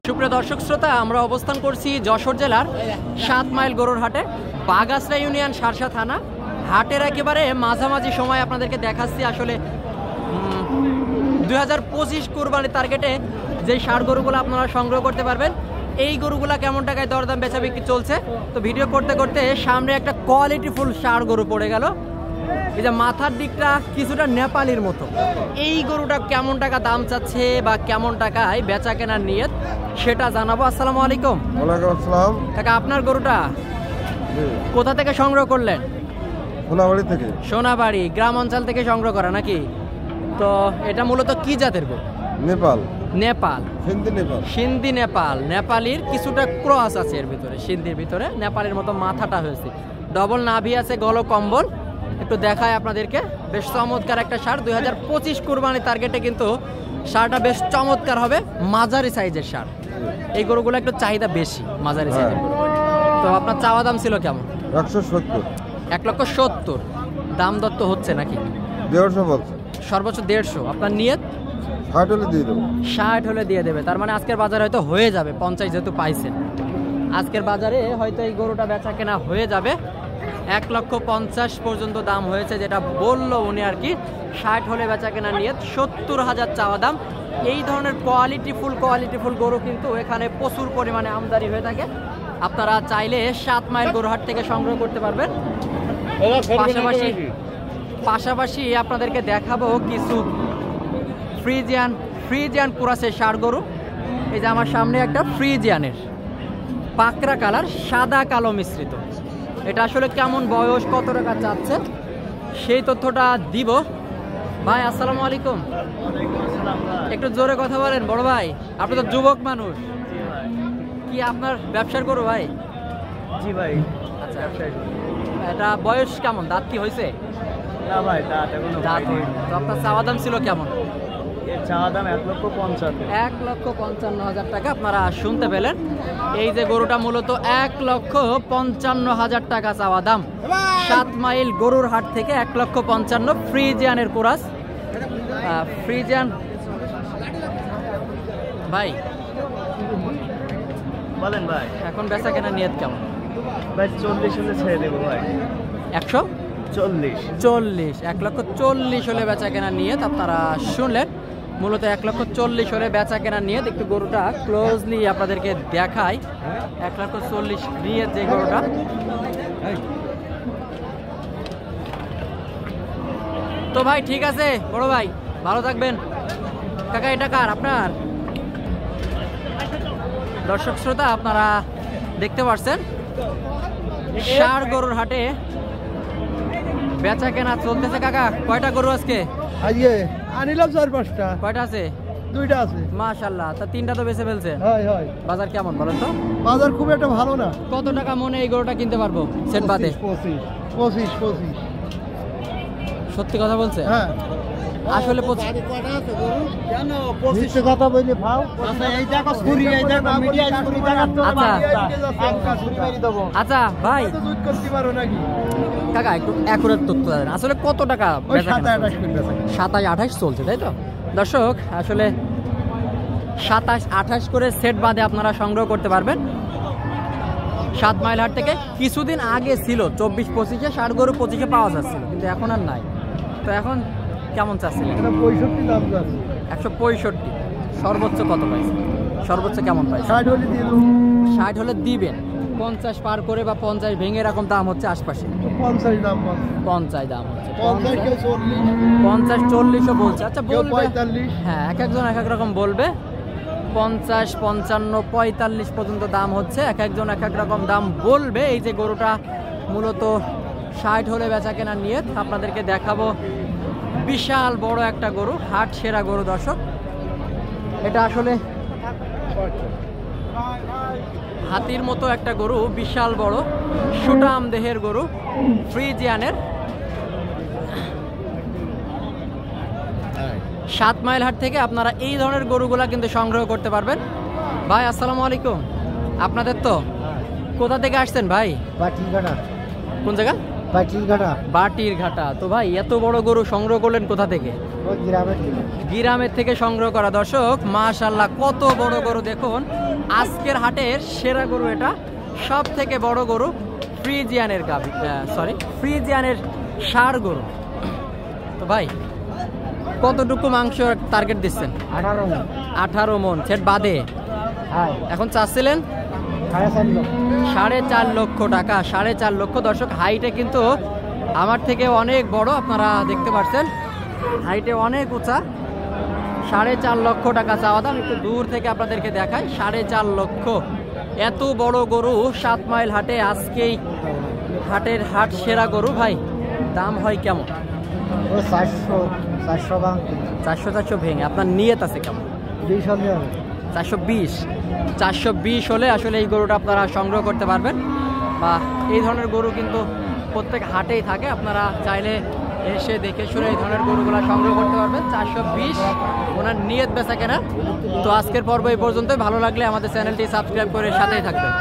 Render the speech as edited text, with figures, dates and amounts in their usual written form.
সুপ্রিয় দর্শক শ্রোতা, আমরা অবস্থান করছি যশোর জেলার 7 মাইল গরুর হাটে, বাগাসরা ইউনিয়ন, শার্শা থানা। হাটের একেবারে মাঝামাঝি সময় আপনাদেরকে দেখাচ্ছি আসলে 2025 কুরবানির টার্গেটে যে ষাঁড় গরুগুলো আপনারা সংগ্রহ করতে পারবেন। এই গরুগুলা কেমন টাকায় দরদাম বেচা বিক্রি চলছে, তো ভিডিও করতে করতে সামনে একটা কোয়ালিটিফুল ষাঁড় গরু পড়ে গেল। এই যে মাথার দিকটা কিছুটা নেপালির মতো, এই গরুটা কেমন টাকা দাম চাচ্ছে বা কেমন টাকায় বেচা কেনার নিয়ত সেটা জানাবো। আসসালামু আলাইকুম। ওয়ালাইকুম আসসালাম। কাকা, আপনার গরুটা কোথা থেকে সংগ্রহ করলেন? সোনাবাড়ি থেকে। সোনাবাড়ি গ্রাম অঞ্চল থেকে সংগ্রহ করা নাকি? তো এটা মূলত কি জাতের গরু? নেপাল। নেপাল, সিন্ধি নেপাল। সিন্ধি নেপাল। নেপালির কিছুটা ক্রস আছে এর ভিতরে, সিন্ধির ভিতরে নেপালের মতো মাথাটা হয়েছে, ডবল নাভি আছে, গল কম্বল। একটু দেখায় আপনাদেরকে, বেশ চমৎকার একটা ষাঁড়। 2025 কুরবানির টার্গেটে কিন্তু ষাঁড়টা বেশ চমৎকার হবে, মাঝারি সাইজের ষাঁড়। এই গরুগুলো একটু চাহিদা বেশি, মাঝারি সাইজের গরু। তো আপনার চাওয়া দাম ছিল কেমন? 170। 1,70,000 দাম দত্ত হচ্ছে নাকি? 150 বলছে। সর্বোচ্চ 150। আপনার নিয়ত? 60 হলে দিয়ে দেবো। 60 হলে দিয়ে দেবে। তার মানে আজকের বাজারে হয়তো হয়ে যাবে 50, যেহেতু পাইছেন। আজকের বাজারে হয়তো এই গরুটা বেচা কেনা হয়ে যাবে। 1,50,000 পর্যন্ত দাম হয়েছে, যেটা বললো উনি আর কি। 60 হলে বেচা কেনার নিয়ত, 70,000 চাওয়া দাম। এই ধরনের কোয়ালিটিফুল গরু কিন্তু এখানে প্রচুর পরিমাণে আমদানি হয়ে থাকে। আপনারা চাইলে 7 মাইল গরুহাট থেকে সংগ্রহ করতে পারবেন। পাশাপাশি আপনাদেরকে দেখাবো কিছু ফ্রিজিয়ান কুরাসের ষাঁড় গরু। এই যে আমার সামনে একটা ফ্রিজিয়ানের পাকড়া কালার, সাদা কালো মিশ্রিত। এটা আসলে কেমন বয়স, কত টাকা চাচ্ছে সেই তথ্যটা দিব। ভাই আসসালামু আলাইকুম। একটু জোরে কথা বলেন বড় ভাই, আপনি তো যুবক মানুষ। কি আপনার ব্যবসার গরু ভাই? জি ভাই। আচ্ছা, এটা বয়স কেমন, দাঁত কি হয়েছে? না ভাই, দাঁত এখনো হয়নি। তো আপনার চাওয়া দাম ছিল কেমন? এর চাওয়া দাম 1,55,000। 1,55,000 টাকা। আপনারা শুনতে পেলেন, এই যে গরুটা মূলত 1,55,000 টাকা চাওয়া দাম। 7 মাইল গরুর হাট থেকে 1,55,000 ফ্রিজিয়ানের কোরাস। ফ্রিজিয়ান ভাই বলেন ভাই, এখন বেচা কেনার নিয়ত কেমন? ভাই 40 হলে ছেড়ে দেবো ভাই। 140। 1,40,000 হলে বেচা কেনার নিয়ত। আপনারা শুনলেন, মূলত 1,40,000 হলে বেচা কেনার নিয়ত। একটু গরুটা ক্লোজলি আপনাদেরকে দেখাই। 1,40,000 নিয়ত যে গরুটা। তো ভাই ঠিক আছে বড় ভাই, ভালো থাকবেন। কাকা এটা কার? আপনার? দর্শক শ্রোতা, আপনারা দেখতে পাচ্ছেন ষাঁড় গরুর হাটে বেচা কেনা চলতেছে। কাকা কয়টা গরু আজকে? আজকে আনিলাম 4-5টা। কয়টা আছে? 2টা আছে। মাশাআল্লাহ, তা 3টা তো বেচে ফেলছেন। হয়। বাজার কেমন বলেন তো? বাজার খুব একটা ভালো না। কত টাকা মনে এই গরুটা কিনতে পারবো সেট বাদে? 25। সত্যি কথা বলছে? হ্যাঁ আসলে কথা বলি ভাও। আচ্ছা ভাই কাকা, একটু অ্যাকুরেট তথ্য দেন, আসলে কত টাকা? 27-28 চলছে, তাই তো দর্শক? আসলে 27-28 করে সেট বাদে আপনারা সংগ্রহ করতে পারবেন 7 মাইল হাট থেকে। কিছুদিন আগে ছিল 24-25-এ ষাঁড় গরু 25-এ পাওয়া যাচ্ছিল, কিন্তু এখন আর নাই। তো এখন কেমন চাচ্ছিলেন? 65 দাম যাচ্ছে। 165। সর্বোচ্চ কত পাইছে? সর্বোচ্চ কেমন পাইছে? 60 হলে দিবেন। 50 পার করে বা 50 ভেঙে এরকম দাম হচ্ছে আশপাশে। 50 দাম। 50 দাম হচ্ছে। 50-40 বলছে। আচ্ছা বলবে, 45। হ্যাঁ, এক একজন এক এক রকম বলবে। 50, 55, 45 পর্যন্ত দাম হচ্ছে, এক একজন এক এক রকম দাম বলবে। এই যে গরুটা মূলত 60 হলে বেচা কেনার নিয়ত। আপনাদেরকে দেখাবো বিশাল বড় একটা গরু, হাট সেরা গরু দর্শক। এটা আসলে হাতির মতো একটা গরু, বিশাল বড় সুটাম দেহের গরু, ফ্রিজিয়ানের। 7 মাইল হাট থেকে আপনারা এই ধরনের গরুগুলা কিন্তু সংগ্রহ করতে পারবেন। ভাই আসসালামু আলাইকুম। আপনাদের তো কোথা থেকে আসছেন ভাই? ঠিকানা কোন জায়গা? বাটির ঘাটা বাটির ঘাটা। তো ভাই এত বড় গরু সংগ্রহ করলেন কোথা থেকে? ওই গ্রামের গ্রামের থেকে সংগ্রহ করা। দর্শক মাশাআল্লাহ কত বড় গরু দেখুন, আজকের হাটের সেরা গরু এটা, সব থেকে বড় গরু ফ্রিজিয়ানের গাভী, ফ্রিজিয়ানের ষাঁড় গরু। তো ভাই কতটুকু মাংস টার্গেট দিচ্ছেন? 18 মন সেট বাদে। হ্যাঁ এখন চাচ্ছিলেন 4.5 লক্ষ টাকা। 4.5 লক্ষ। দর্শক হাইটে কিন্তু আমার থেকে অনেক বড়, আপনারা দেখতে পাচ্ছেন হাইটে অনেক উঁচা। 4.5 লক্ষ টাকা চাওয়া দাম। একটু দূর থেকে আপনাদেরকে দেখায়, 4.5 লক্ষ। এত বড় গরু 7 মাইল হাটে, আজকেই হাটের হাট সেরা গরু। ভাই দাম হয় কেমন? 400 ভেঙে। আপনার নিয়ত আছে কেমন? 420 হলে আসলে এই গরুটা আপনারা সংগ্রহ করতে পারবেন। বা এই ধরনের গরু কিন্তু প্রত্যেক হাটেই থাকে, আপনারা চাইলে এসে দেখে শুনে এই ধরনের গরুগুলো সংগ্রহ করতে পারবেন। 420 ওনার নিয়ত বেচা কেনা। তো আজকের পর্ব এই পর্যন্তই। ভালো লাগলে আমাদের চ্যানেলটি সাবস্ক্রাইব করে সাথেই থাকবেন।